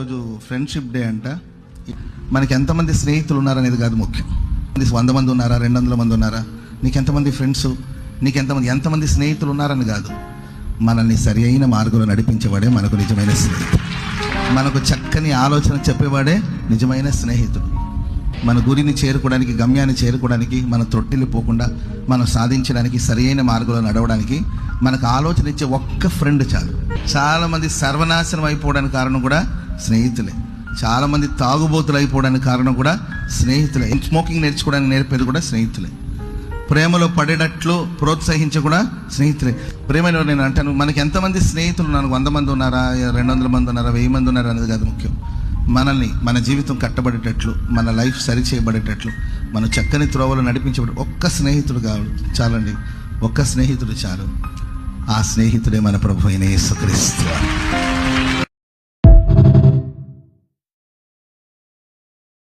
ఈరోజు friendship day అంట. మనకి ఎంతమంది స్నేహితులు ఉన్నారనేది కాదు ముఖ్యం. 100 మంది ఉన్నారా, 200 మంది ఉన్నారా, నీకు ఎంతమంది ఫ్రెండ్స్, నీకు ఎంతమంది స్నేహితులు ఉన్నారని కాదు. మనల్ని సరి అయిన మార్గంలో నడిపించేవాడే మనకు నిజమైన స్నేహితుడు. మనకు చక్కని ఆలోచన చెప్పేవాడే నిజమైన స్నేహితుడు. మన గురిని చేరుకోవడానికి, గమ్యాన్ని చేరుకోవడానికి, మన త్రొట్టిల్లి పోకుండా మనం సాధించడానికి, సరి అయిన మార్గంలో నడవడానికి మనకు ఆలోచన ఇచ్చే ఒక్క ఫ్రెండ్ చాలు. చాలామంది సర్వనాశనం అయిపోవడానికి కారణం కూడా స్నేహితులే. చాలామంది తాగుబోతులు అయిపోవడానికి కారణం కూడా స్నేహితులే. స్మోకింగ్ నేర్చుకోవడానికి నేర్పేది కూడా స్నేహితులే. ప్రేమలో పడేటట్లు ప్రోత్సహించే కూడా స్నేహితులే. ప్రేమలో నేను అంటాను, మనకి ఎంతమంది స్నేహితులు ఉన్నారు, 100 మంది ఉన్నారా, 200 మంది ఉన్నారా, 1000 మంది ఉన్నారా అనేది కాదు ముఖ్యం. మనల్ని, మన జీవితం కట్టబడేటట్లు, మన లైఫ్ సరి చేయబడేటట్లు, మన చక్కని త్రోవలు నడిపించబడి ఒక్క స్నేహితుడు కావాలి చాలండి. ఒక్క స్నేహితుడు చాలు. ఆ స్నేహితుడే మన ప్రభు అయిన యేసుక్రీస్తు.